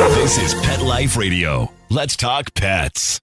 This is Pet Life Radio. Let's talk pets.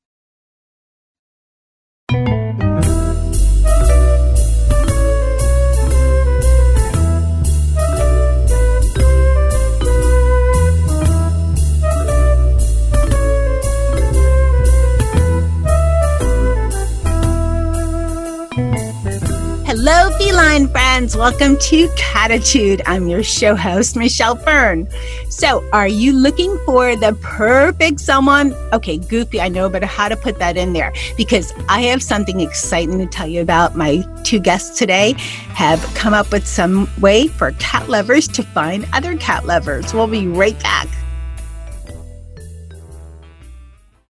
Hello, feline friends. Welcome to Cattitude. I'm your show host, Michelle Fern. So, are you looking for the perfect someone? Okay, goofy, I know, but how to put that in there? Because I have something exciting to tell you about. My two guests today have come up with some way for cat lovers to find other cat lovers. We'll be right back.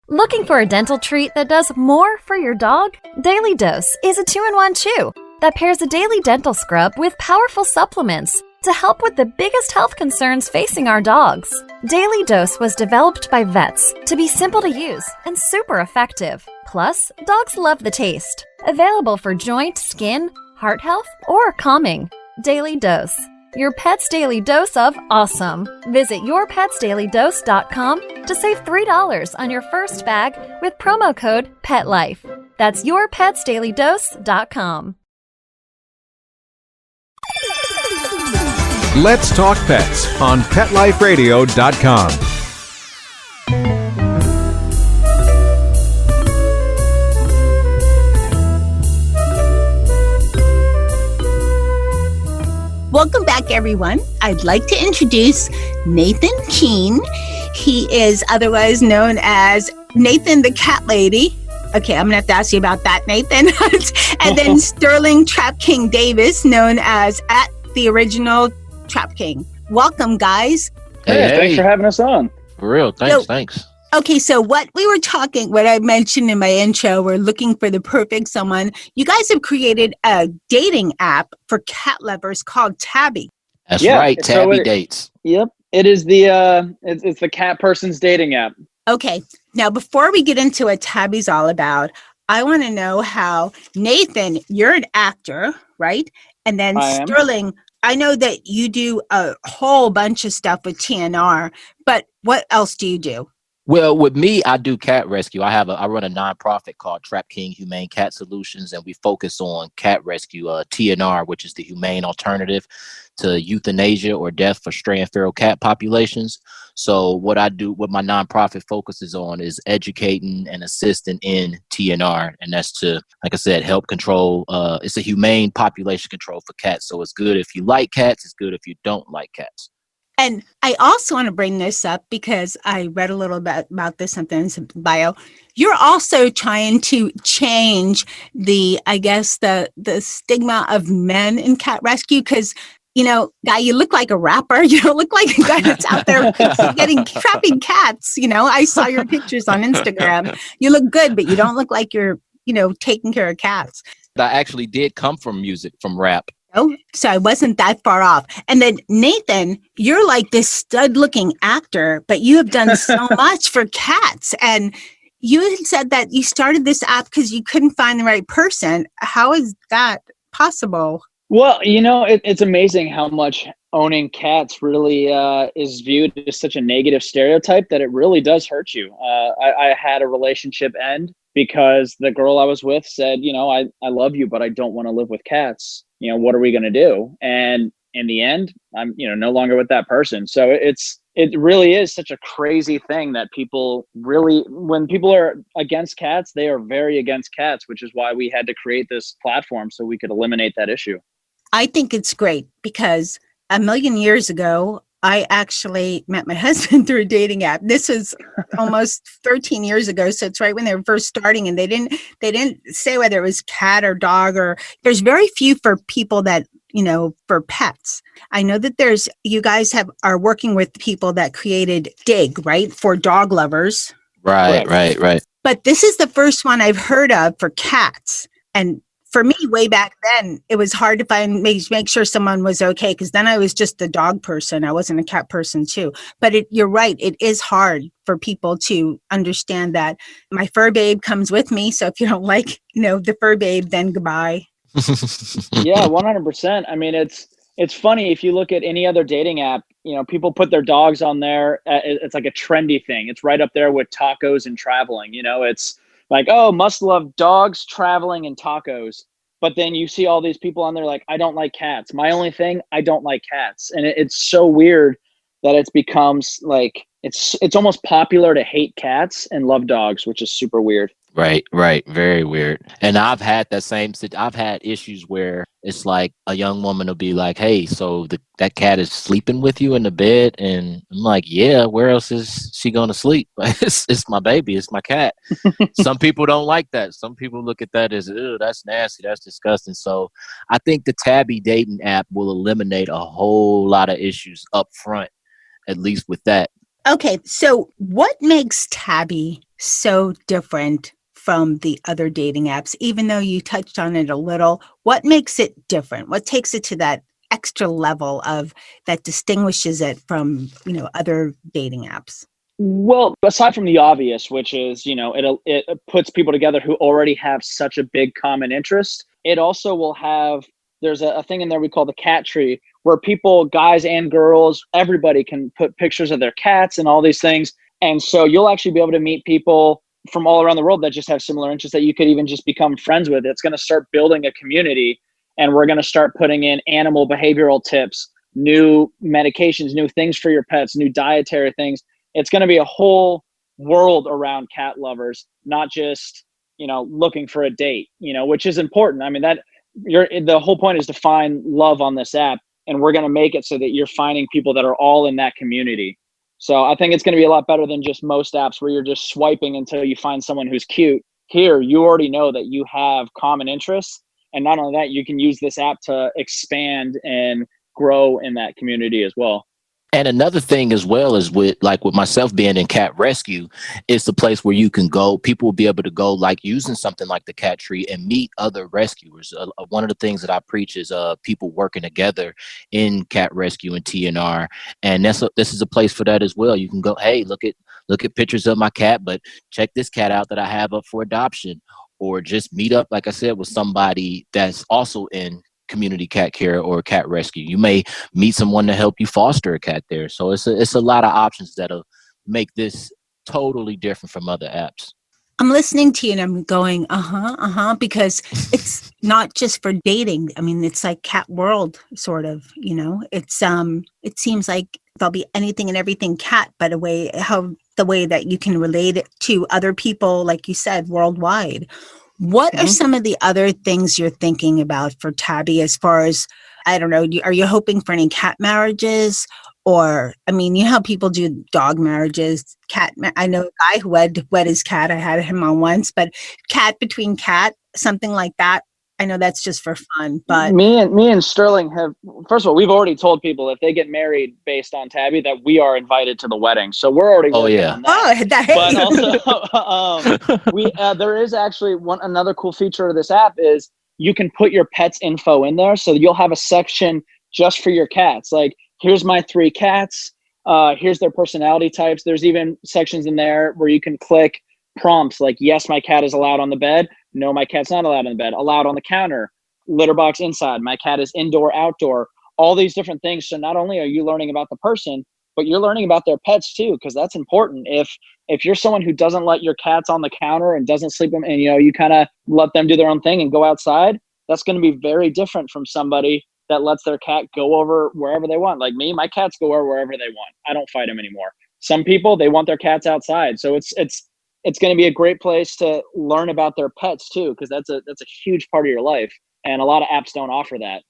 Looking for a dental treat that does more for your dog? Daily Dose is a 2-in-1 chew that pairs a daily dental scrub with powerful supplements to help with the biggest health concerns facing our dogs. Daily Dose was developed by vets to be simple to use and super effective. Plus, dogs love the taste. Available for joint, skin, heart health, or calming. Daily Dose. Your pet's daily dose of awesome. Visit yourpetsdailydose.com to save $3 on your first bag with promo code PETLIFE. That's yourpetsdailydose.com. Let's Talk Pets on PetLifeRadio.com. Welcome back, everyone. I'd like to introduce Nathan Kehn. He is otherwise known as Nathan the Cat Lady. Okay, I'm going to have to ask you about that, Nathan. And then Sterling TrapKing Davis, known as the original TrapKing. Welcome, guys. Hey, thanks for having us on. For real, thanks. Okay, so what I mentioned in my intro, we're looking for the perfect someone. You guys have created a dating app for cat lovers called Tabby. That's right, Tabby dates. Yep, it is it's the cat person's dating app. Okay, now before we get into what Tabby's all about, I want to know how, Nathan, you're an actor, right? And then Sterling, I know that you do a whole bunch of stuff with TNR, but what else do you do? Well, with me, I do cat rescue. I run a nonprofit called TrapKing Humane Cat Solutions, and we focus on cat rescue, TNR, which is the humane alternative to euthanasia or death for stray and feral cat populations. So what I do, what my nonprofit focuses on is educating and assisting in TNR. And that's to, like I said, help control. It's a humane population control for cats. So it's good if you like cats. It's good if you don't like cats. And I also want to bring this up because I read a little bit about this in the bio. You're also trying to change the stigma of men in cat rescue because, guy, you look like a rapper. You don't look like a guy that's out there trapping cats. I saw your pictures on Instagram. You look good, but you don't look like you're, taking care of cats. I actually did come from music, from rap. Oh, so I wasn't that far off. And then Nathan, you're like this stud-looking actor, but you have done so much for cats. And you had said that you started this app because you couldn't find the right person. How is that possible? Well, it's amazing how much owning cats really is viewed as such a negative stereotype that it really does hurt you. I had a relationship end because the girl I was with said, I love you, but I don't want to live with cats. What are we going to do? And in the end, I'm, no longer with that person. So it really is such a crazy thing that people really, when people are against cats, they are very against cats, which is why we had to create this platform so we could eliminate that issue. I think it's great because a million years ago, I actually met my husband through a dating app. This was almost 13 years ago. So it's right when they were first starting, and they didn't say whether it was cat or dog, or there's very few for people that, for pets. I know that you guys are working with people that created Dig, right? For dog lovers. Right. But this is the first one I've heard of for cats. And for me, way back then, it was hard to make sure someone was okay, because then I was just a dog person. I wasn't a cat person too. But you're right. It is hard for people to understand that my fur babe comes with me. So if you don't like, the fur babe, then goodbye. Yeah, 100%. I mean, It's funny, if you look at any other dating app, people put their dogs on there. It's like a trendy thing. It's right up there with tacos and traveling. It's like, oh, must love dogs, traveling, and tacos. But then you see all these people on there like, I don't like cats. My only thing, I don't like cats. And it's so weird that it's becomes like, it's almost popular to hate cats and love dogs, which is super weird. Right. Very weird. And I've had I've had issues where it's like a young woman will be like, hey, so that cat is sleeping with you in the bed. And I'm like, yeah, where else is she going to sleep? It's my baby. It's my cat. Some people don't like that. Some people look at that as, ew, that's nasty. That's disgusting. So I think the Tabby dating app will eliminate a whole lot of issues up front, at least with that. Okay, so what makes Tabby so different from the other dating apps? Even though you touched on it a little, what makes it different? What takes it to that extra level of that distinguishes it from, other dating apps? Well, aside from the obvious, which is, it puts people together who already have such a big common interest. It also will have, there's a thing in there we call the cat tree, where people, guys and girls, everybody can put pictures of their cats and all these things. And so you'll actually be able to meet people from all around the world that just have similar interests that you could even just become friends with. It's going to start building a community, and we're going to start putting in animal behavioral tips, new medications, new things for your pets, new dietary things. It's going to be a whole world around cat lovers, not just, looking for a date, which is important. I mean, the whole point is to find love on this app, and we're going to make it so that you're finding people that are all in that community. So I think it's going to be a lot better than just most apps where you're just swiping until you find someone who's cute. Here, you already know that you have common interests. And not only that, you can use this app to expand and grow in that community as well. And another thing as well is with myself being in cat rescue, it's the place where you can go. People will be able to go like using something like the cat tree and meet other rescuers. One of the things that I preach is people working together in cat rescue and TNR. And this is a place for that as well. You can go, hey, look at pictures of my cat, but check this cat out that I have up for adoption, or just meet up, like I said, with somebody that's also in community cat care or cat rescue. You may meet someone to help you foster a cat there. So it's a lot of options that'll make this totally different from other apps. I'm listening to you and I'm going, because it's not just for dating. I mean, it's like cat world, sort of, it's, it seems like there'll be anything and everything cat, but the way that you can relate it to other people, like you said, worldwide. What are some of the other things you're thinking about for Tabby as far as, I don't know, are you hoping for any cat marriages? Or, I mean, you know how people do dog marriages, I know a guy who wed his cat. I had him on once, but cat between cat, something like that. I know that's just for fun, but me and Sterling have, first of all, we've already told people if they get married based on Tabby that we are invited to the wedding. So we're already working on that. But also, there is actually another cool feature of this app is you can put your pet's info in there. So you'll have a section just for your cats. Like, here's my 3 cats. Here's their personality types. There's even sections in there where you can click prompts like, yes, my cat is allowed on the bed. No, my cat's not allowed on the bed. Allowed on the counter. Litter box inside. My cat is indoor, outdoor. All these different things. So not only are you learning about the person, but you're learning about their pets too, because that's important. If you're someone who doesn't let your cats on the counter and doesn't sleep them, and you kind of let them do their own thing and go outside, that's going to be very different from somebody that lets their cat go over wherever they want. Like me, my cats go over wherever they want. I don't fight them anymore. Some people, they want their cats outside. So it's going to be a great place to learn about their pets too, because that's a huge part of your life. And a lot of apps don't offer that.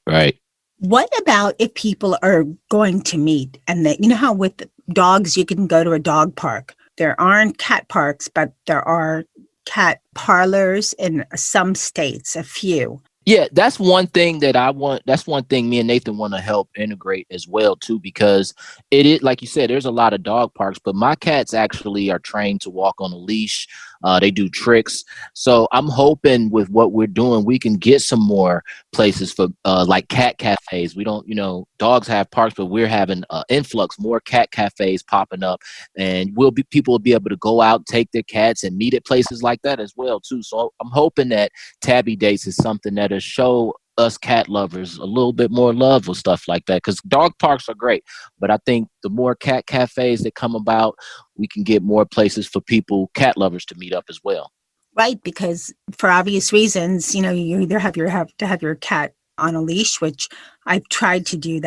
Right. What about if people are going to meet and you know how with dogs, you can go to a dog park. There aren't cat parks, but there are cat parlors in some states, a few. Yeah, that's one thing that's one thing me and Nathan want to help integrate as well too, because it is, like you said, there's a lot of dog parks, but my cats actually are trained to walk on a leash. They do tricks. So I'm hoping with what we're doing, we can get some more places for like cat cafes. We don't, dogs have parks, but we're having influx, more cat cafes popping up, and people will be able to go out, take their cats and meet at places like that as well too. So I'm hoping that Tabby Dates is something that'll show us cat lovers a little bit more love with stuff like that, because dog parks are great, but I think the more cat cafes that come about, we can get more places for cat lovers to meet up as well. Right, because for obvious reasons, you either have to have your cat on a leash, which I've tried to do.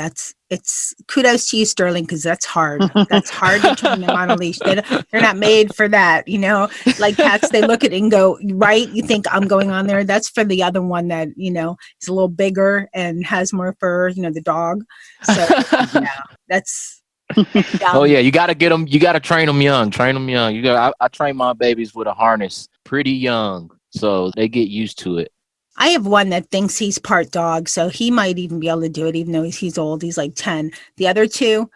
It's kudos to you, Sterling, because that's hard. That's hard to turn them on a leash. They're not made for that, Like cats, they look at it and go, right, you think I'm going on there. That's for the other one that, is a little bigger and has more fur, the dog. So, yeah, that's... Oh yeah, you got to get them. You got to train them young. I train my babies with a harness pretty young, so they get used to it. I have one that thinks he's part dog, so he might even be able to do it, even though he's old. He's like 10. The other two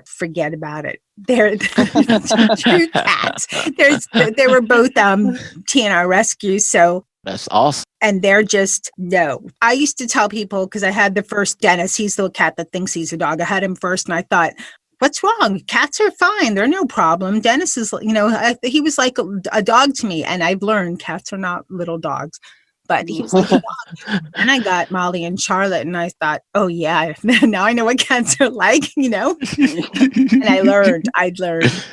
forget about it. They're true cats. They were both TNR rescues, so that's awesome. And they're just no. I used to tell people, because I had the first Dennis. He's the cat that thinks he's a dog. I had him first, and I thought, what's wrong? Cats are fine. They're no problem. Dennis is, he was like a dog to me, and I've learned cats are not little dogs. But he was like a dog. And I got Molly and Charlotte, and I thought, oh yeah, now I know what cats are like, And I'd learned.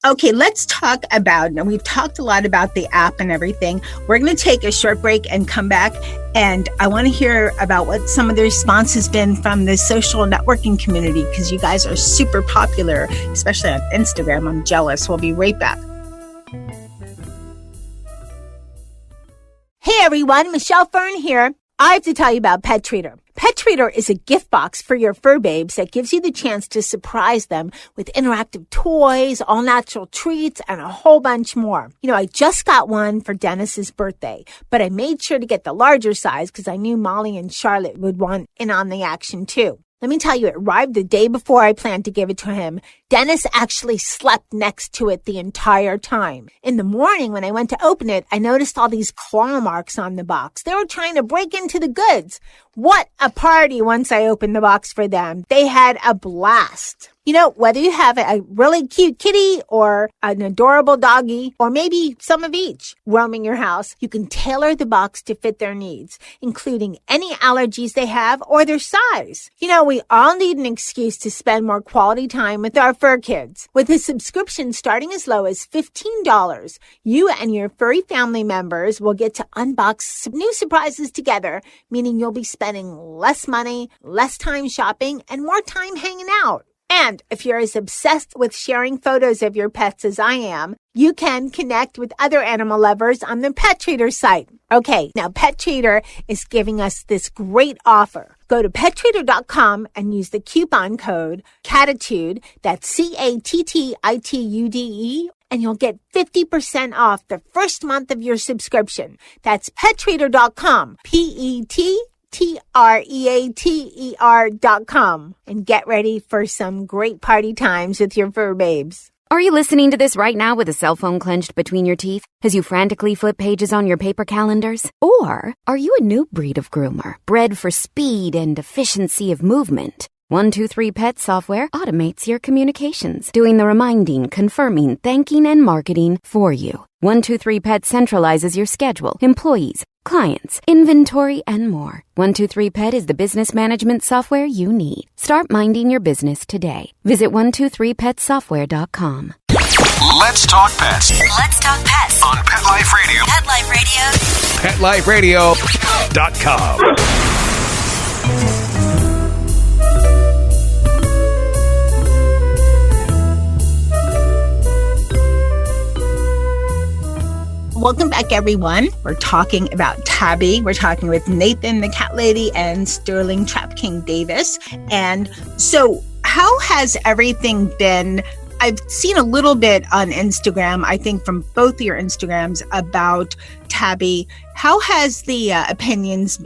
Okay, let's talk about, now we've talked a lot about the app and everything. We're going to take a short break and come back. And I want to hear about what some of the response has been from the social networking community, because you guys are super popular, especially on Instagram. I'm jealous. We'll be right back. Hey everyone, Michelle Fern here. I have to tell you about Pet Treater. Pet Treater is a gift box for your fur babes that gives you the chance to surprise them with interactive toys, all natural treats, and a whole bunch more. I just got one for Dennis's birthday, but I made sure to get the larger size because I knew Molly and Charlotte would want in on the action too. Let me tell you, it arrived the day before I planned to give it to him. Dennis actually slept next to it the entire time. In the morning, when I went to open it, I noticed all these claw marks on the box. They were trying to break into the goods. What a party once I opened the box for them. They had a blast. Whether you have a really cute kitty or an adorable doggy, or maybe some of each roaming your house, you can tailor the box to fit their needs, including any allergies they have or their size. We all need an excuse to spend more quality time with our fur kids. With a subscription starting as low as $15, you and your furry family members will get to unbox some new surprises together, meaning you'll be spending less money, less time shopping, and more time hanging out. And if you're as obsessed with sharing photos of your pets as I am, you can connect with other animal lovers on the Pet Treater site. Okay, now Pet Treater is giving us this great offer. Go to pettreater.com and use the coupon code Cattitude, that's Cattitude, and you'll get 50% off the first month of your subscription. That's pettreater.com, pettreater.com, and get ready for some great party times with your fur babes. Are you listening to this right now with a cell phone clenched between your teeth as you frantically flip pages on your paper calendars? Or are you a new breed of groomer, bred for speed and efficiency of movement? 123 Pet software automates your communications, doing the reminding, confirming, thanking, and marketing for you. 123 Pet centralizes your schedule, employees, clients, inventory, and more. 123 Pet is the business management software you need. Start minding your business today. Visit 123petsoftware.com. Let's talk pets. Let's talk pets On Pet Life Radio. Pet Life Radio. PetLifeRadio.com. Welcome back, everyone. We're talking about Tabby. We're talking with Nathan, the cat lady, and Sterling TrapKing Davis. And so how has everything been? I've seen a little bit on Instagram, I think from both your Instagrams, about Tabby. How have the opinions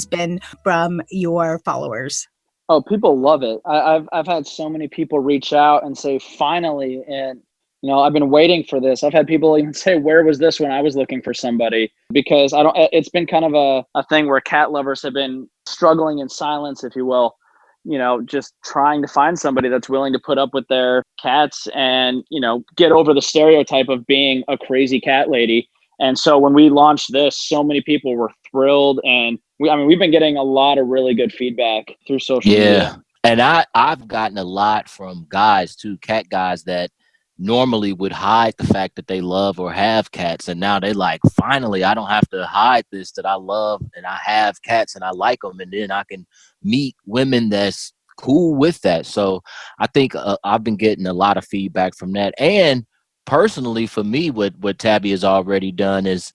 been from your followers? Oh, people love it. I've had so many people reach out and say, finally, and I've been waiting for this. I've had people even say, where was this when I was looking for somebody? Because it's been kind of a thing where cat lovers have been struggling in silence, if you will, just trying to find somebody that's willing to put up with their cats and, get over the stereotype of being a crazy cat lady. And so when we launched this, so many people were thrilled and we've been getting a lot of really good feedback through social media. And I've gotten a lot from guys too, cat guys that normally would hide the fact that they love or have cats, and now they like, finally I don't have to hide this, that I love and I have cats and I like them, and then I can meet women that's cool with that. So I think I've been getting a lot of feedback from that. And personally for me, what Tabby has already done is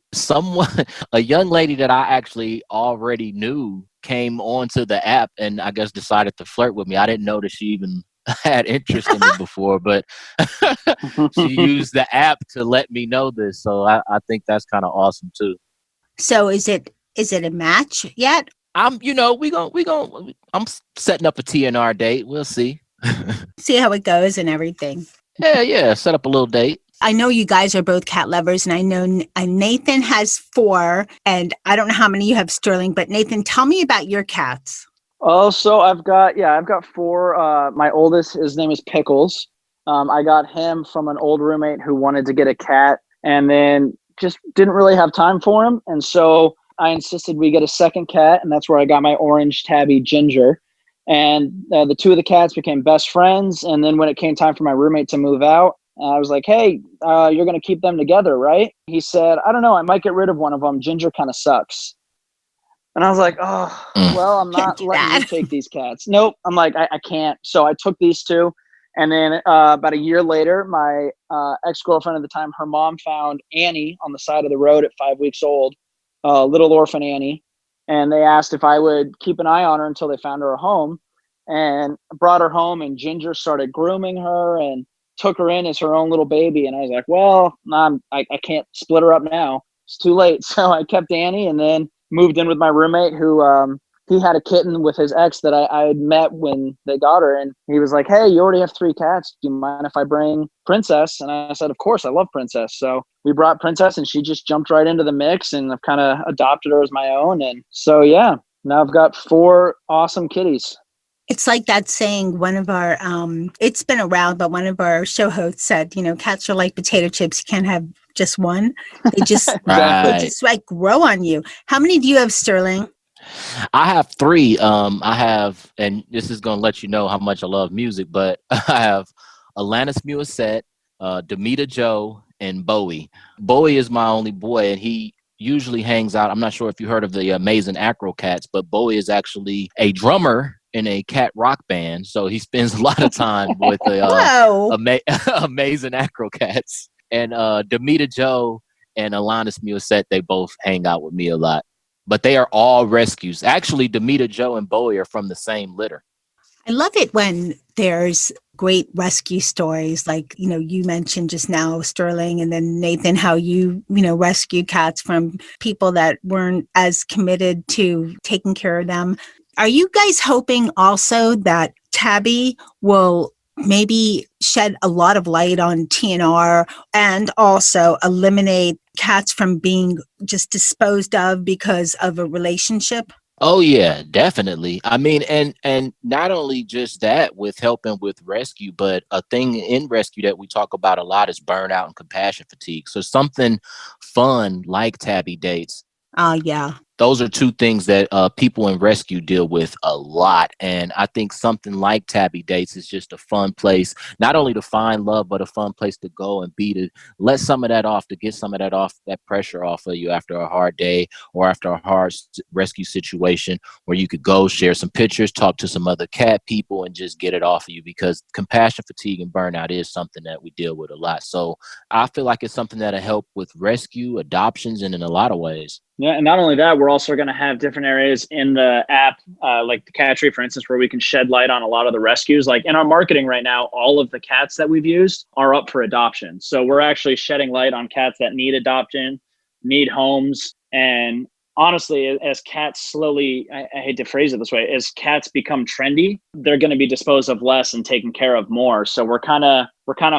a young lady that I actually already knew came onto the app and I guess decided to flirt with me. I didn't know that she even had interest in me before, but she used the app to let me know this. So I think that's kind of awesome too. So is it a match yet? I'm setting up a TNR date. We'll see. See how it goes and everything. Yeah. Set up a little date. I know you guys are both cat lovers, and I know Nathan has 4, and I don't know how many you have, Sterling, but Nathan, tell me about your cats. Oh, so I've got 4. My oldest, his name is Pickles. I got him from an old roommate who wanted to get a cat and then just didn't really have time for him. And so I insisted we get a second cat, and that's where I got my orange tabby Ginger. And the 2 of the cats became best friends. And then when it came time for my roommate to move out, I was like, hey, you're going to keep them together, right? He said, I don't know, I might get rid of one of them. Ginger kind of sucks. And I was like, oh, well, I'm not letting you take these cats. Nope. I'm like, I can't. So I took these 2. And then about a year later, my ex-girlfriend at the time, her mom found Annie on the side of the road at 5 weeks old, little orphan Annie. And they asked if I would keep an eye on her until they found her a home. And brought her home, and Ginger started grooming her and took her in as her own little baby. And I was like, well, I can't split her up now. It's too late. So I kept Annie and then moved in with my roommate who he had a kitten with his ex that I had met when they got her. And he was like, hey, you already have 3 cats. Do you mind if I bring Princess? And I said, of course, I love Princess. So we brought Princess, and she just jumped right into the mix, and I've kind of adopted her as my own. And so, yeah, now I've got 4 awesome kitties. It's like that saying, one of our, it's been around, but one of our show hosts said, cats are like potato chips. You can't have just one. They just, Right. they just like grow on you. How many do you have, Sterling? I have 3. I have, and this is going to let you know how much I love music, but I have Alanis Morissette, Demita Joe, and Bowie. Bowie is my only boy, and he usually hangs out. I'm not sure if you heard of the Amazing Acro Cats, but Bowie is actually a drummer in a cat rock band. So he spends a lot of time with the Amazing Acro Cats. And Demita Joe and Alanis Morissette, they both hang out with me a lot. But they are all rescues. Actually, Demita Joe and Bowie are from the same litter. I love it when there's great rescue stories, like, you mentioned just now, Sterling, and then Nathan, how you rescued cats from people that weren't as committed to taking care of them. Are you guys hoping also that Tabby will maybe shed a lot of light on TNR and also eliminate cats from being just disposed of because of a relationship? Oh yeah, definitely. I mean, and not only just that with helping with rescue, but a thing in rescue that we talk about a lot is burnout and compassion fatigue. So something fun like Tabby dates. Oh yeah. Those are 2 things that people in rescue deal with a lot. And I think something like Tabby dates is just a fun place, not only to find love, but a fun place to go and be, to let some of that off, to get some of that off, that pressure off of you after a hard day or after a hard rescue situation, where you could go share some pictures, talk to some other cat people, and just get it off of you, because compassion fatigue and burnout is something that we deal with a lot. So I feel like it's something that'll help with rescue, adoptions, and in a lot of ways. Yeah, and not only that, we're also going to have different areas in the app, like the cat tree, for instance, where we can shed light on a lot of the rescues. Like in our marketing right now, all of the cats that we've used are up for adoption. So we're actually shedding light on cats that need adoption, need homes. And honestly, as cats slowly, I hate to phrase it this way, as cats become trendy, they're going to be disposed of less and taken care of more. So we're kind of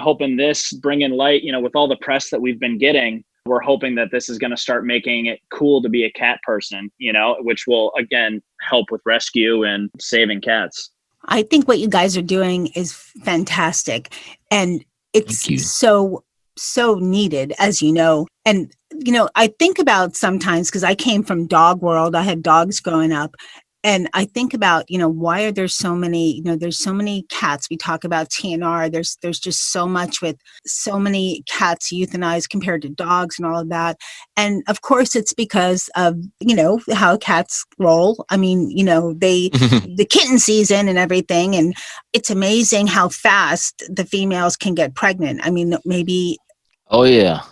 hoping this bring in light, with all the press that we've been getting. We're hoping that this is going to start making it cool to be a cat person, which will, again, help with rescue and saving cats. I think what you guys are doing is fantastic. And it's so needed, as you know. And I think about sometimes, because I came from dog world, I had dogs growing up. And I think about, why are there so many, there's so many cats. We talk about TNR. There's just so much with so many cats euthanized compared to dogs and all of that. And of course, it's because of, how cats roll. I mean, the kitten season and everything. And it's amazing how fast the females can get pregnant. I mean, maybe. Oh, yeah.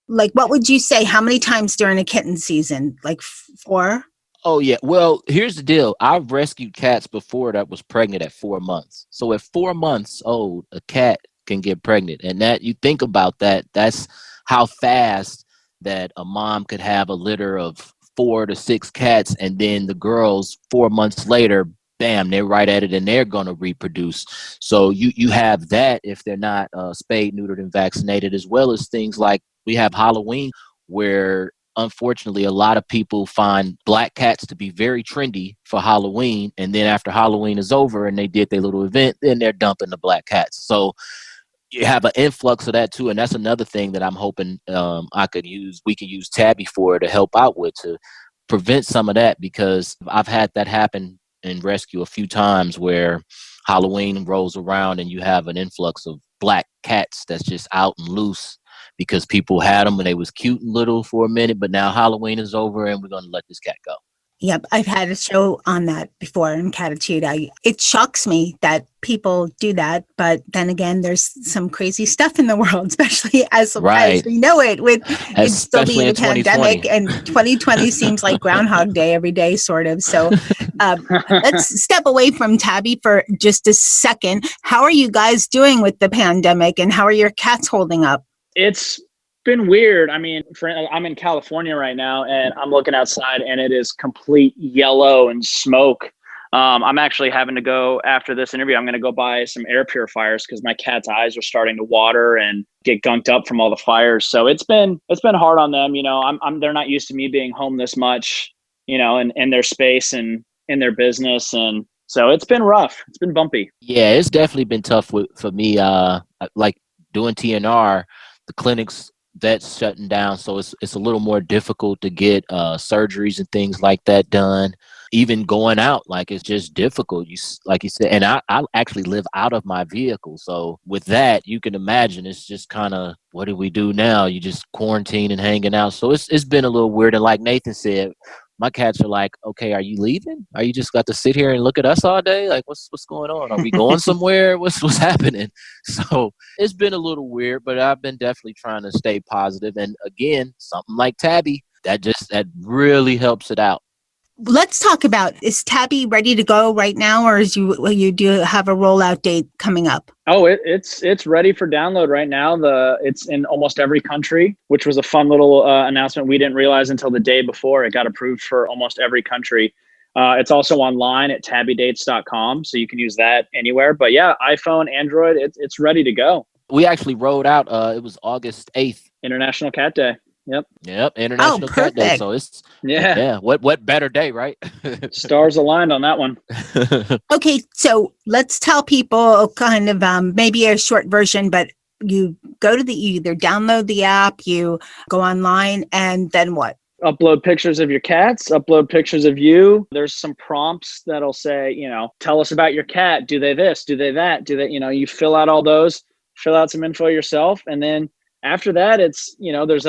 Like, what would you say? How many times during a kitten season? Like 4? Oh, yeah. Well, here's the deal. I've rescued cats before that was pregnant at 4 months. So at 4 months old, a cat can get pregnant. And that, you think about that, that's how fast that a mom could have a litter of 4 to 6 cats. And then the girls 4 months later, bam, they're right at it and they're going to reproduce. So you have that if they're not spayed, neutered, and vaccinated, as well as things like we have Halloween, where unfortunately, a lot of people find black cats to be very trendy for Halloween. And then after Halloween is over and they did their little event, then they're dumping the black cats. So you have an influx of that too. And that's another thing that I'm hoping we can use Tabby for to help out with, to prevent some of that, because I've had that happen in rescue a few times where Halloween rolls around and you have an influx of black cats that's just out and loose, because people had them and they was cute and little for a minute, but now Halloween is over and we're going to let this cat go. Yep, I've had a show on that before in Cattitude. It shocks me that people do that, but then again, there's some crazy stuff in the world, especially as we know it, with it still being a pandemic, and 2020 seems like Groundhog Day every day, sort of. So let's step away from Tabby for just a second. How are you guys doing with the pandemic, and how are your cats holding up? It's been weird. I mean, I'm in California right now, and I'm looking outside, and it is complete yellow and smoke. I'm actually having to go, after this interview, I'm going to go buy some air purifiers because my cat's eyes are starting to water and get gunked up from all the fires. So it's been hard on them. They're not used to me being home this much, in their space and in their business. And so it's been rough. It's been bumpy. Yeah, it's definitely been tough for me. Like doing TNR, the clinics, that's shutting down, so it's a little more difficult to get surgeries and things like that done. Even going out, like, it's just difficult. Like you said, and I actually live out of my vehicle, so with that, you can imagine it's just kind of, what do we do now? You just quarantine and hanging out. So it's been a little weird. And like Nathan said, my cats are like, okay, are you leaving? Are you just got to sit here and look at us all day? Like, what's going on? Are we going somewhere? What's happening? So it's been a little weird, but I've been definitely trying to stay positive. And again, something like Tabby, that really helps it out. Let's talk about, is Tabby ready to go right now, or you do have a rollout date coming up? Oh, it's ready for download right now. It's in almost every country, which was a fun little announcement. We didn't realize until the day before it got approved for almost every country. It's also online at tabbydates.com, so you can use that anywhere. But yeah, iPhone, Android, it's ready to go. We actually rolled out, it was August 8th. International Cat Day. Yep. International Cat Day. So it's what better day, right? Stars aligned on that one. Okay, so let's tell people kind of maybe a short version, but you go to you either download the app, you go online, and then what? Upload pictures of your cats, upload pictures of you. There's some prompts that'll say, tell us about your cat. Do they this? Do they that? Do they, you fill out all those, fill out some info yourself, and then after that, it's, there's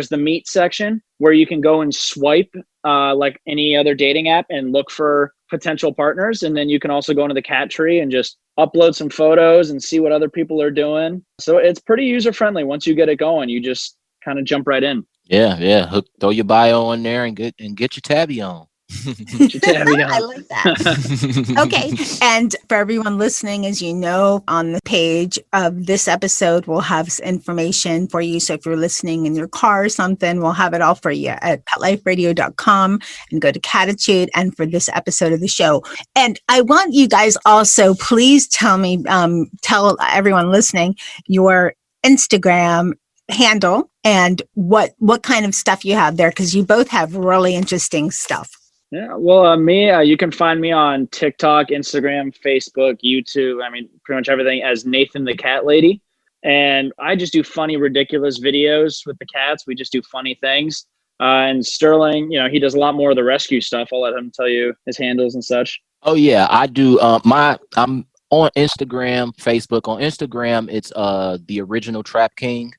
the meet section where you can go and swipe like any other dating app and look for potential partners. And then you can also go into the cat tree and just upload some photos and see what other people are doing. So it's pretty user friendly. Once you get it going, you just kind of jump right in. Yeah. Throw your bio on there and get your Tabby on. I like that. Okay. And for everyone listening, as you know, on the page of this episode, we'll have information for you. So if you're listening in your car or something, we'll have it all for you at petliferadio.com, and go to Cattitude and for this episode of the show. And I want you guys also, please tell everyone listening your Instagram handle and what kind of stuff you have there, because you both have really interesting stuff. Yeah, well, you can find me on TikTok, Instagram, Facebook, YouTube. I mean, pretty much everything as Nathan the Cat Lady. And I just do funny, ridiculous videos with the cats. We just do funny things. And Sterling, he does a lot more of the rescue stuff. I'll let him tell you his handles and such. Oh yeah, I do. I'm on Instagram, Facebook. On Instagram, it's the original TrapKing.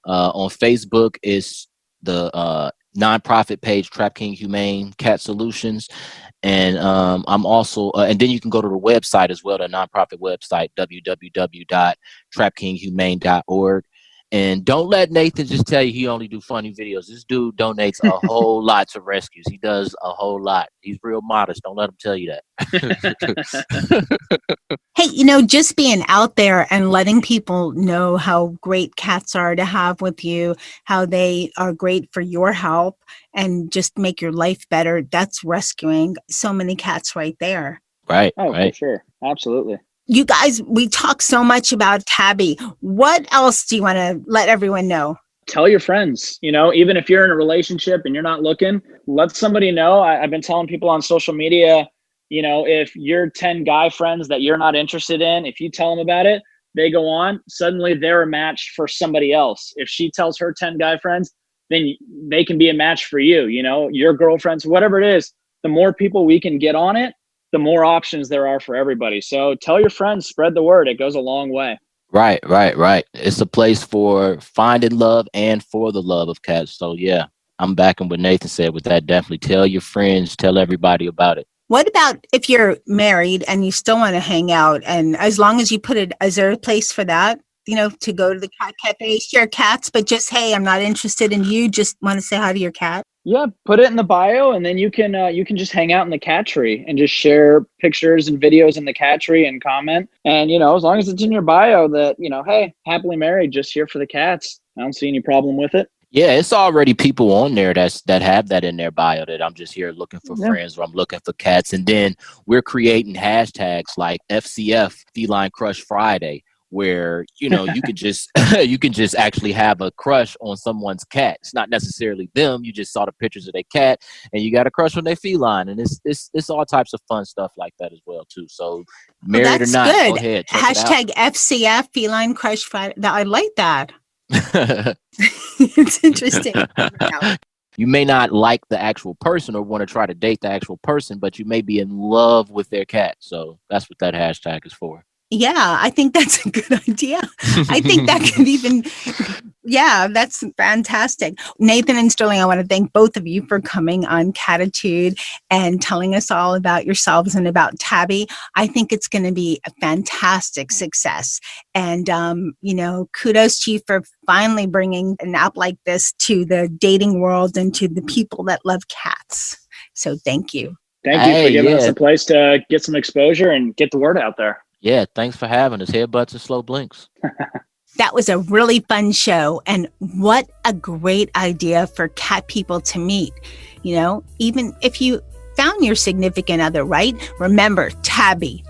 On Facebook, it's the nonprofit page TrapKing Humane Cat Solutions. And I'm also, and then you can go to the website as well, the nonprofit website, www.trapkinghumane.org. And don't let Nathan just tell you he only do funny videos. This dude donates a whole lot to rescues. He does a whole lot. He's real modest. Don't let him tell you that. Hey, just being out there and letting people know how great cats are to have with you, how they are great for your help and just make your life better. That's rescuing so many cats right there. Right. Oh, right. For sure. Absolutely. You guys, we talk so much about Tabby. What else do you want to let everyone know? Tell your friends, even if you're in a relationship and you're not looking, let somebody know. I've been telling people on social media, if you're 10 guy friends that you're not interested in, if you tell them about it, they go on, suddenly they're a match for somebody else. If she tells her 10 guy friends, then they can be a match for you, your girlfriends, whatever it is. The more people we can get on it, the more options there are for everybody. So tell your friends, spread the word. It goes a long way. Right. It's a place for finding love and for the love of cats. So yeah, I'm backing what Nathan said with that. Definitely tell your friends, tell everybody about it. What about if you're married and you still want to hang out? And as long as you put it, is there a place for that? To go to the cat cafe, share cats, but just, hey, I'm not interested in you. Just want to say hi to your cat. Yeah, put it in the bio, and then you can just hang out in the cat tree and just share pictures and videos in the cat tree and comment. And as long as it's in your bio that hey, happily married, just here for the cats. I don't see any problem with it. Yeah, it's already people on there that have that in their bio, that I'm just here looking for friends, or I'm looking for cats. And then we're creating hashtags like FCF Feline Crush Friday, where you can just actually have a crush on someone's cat. It's not necessarily them. You just saw the pictures of their cat and you got a crush on their feline. And it's all types of fun stuff like that as well too. So married or not, good. Go ahead. Hashtag FCF Feline Crush Friday. I like that. It's interesting. You may not like the actual person or want to try to date the actual person, but you may be in love with their cat. So that's what that hashtag is for. Yeah, I think that's a good idea. I think that could even, that's fantastic. Nathan and Sterling, I want to thank both of you for coming on Cattitude and telling us all about yourselves and about Tabby. I think it's going to be a fantastic success. And, kudos to you for finally bringing an app like this to the dating world and to the people that love cats. So thank you. Thank you for giving us a place to get some exposure and get the word out there. Yeah, thanks for having us. Headbutts and slow blinks. That was a really fun show. And what a great idea for cat people to meet. Even if you found your significant other, right? Remember, Tabby.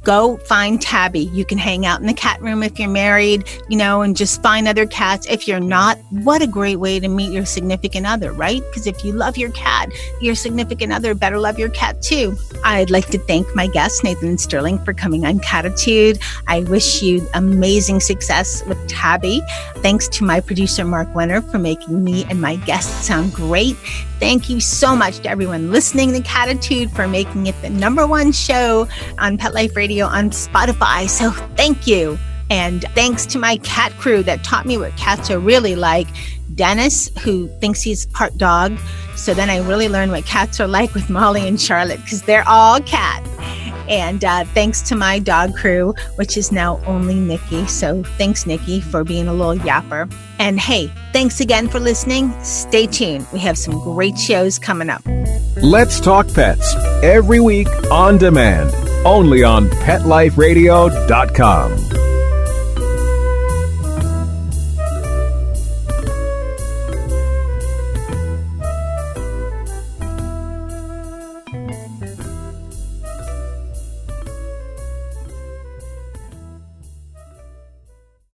Go find Tabby. You can hang out in the cat room if you're married, and just find other cats. If you're not, what a great way to meet your significant other, right? Because if you love your cat, your significant other better love your cat too. I'd like to thank my guests, Nathan and Sterling, for coming on Cattitude. I wish you amazing success with Tabby. Thanks to my producer, Mark Wenner, for making me and my guests sound great. Thank you so much to everyone listening to Cattitude for making it the #1 show on Pet Life Radio on Spotify. So thank you. And thanks to my cat crew that taught me what cats are really like. Dennis, who thinks he's part dog. So then I really learned what cats are like with Molly and Charlotte, because they're all cat. And thanks to my dog crew, which is now only Nikki. So thanks, Nikki, for being a little yapper. And hey, thanks again for listening. Stay tuned. We have some great shows coming up. Let's Talk Pets, every week on demand, only on PetLifeRadio.com.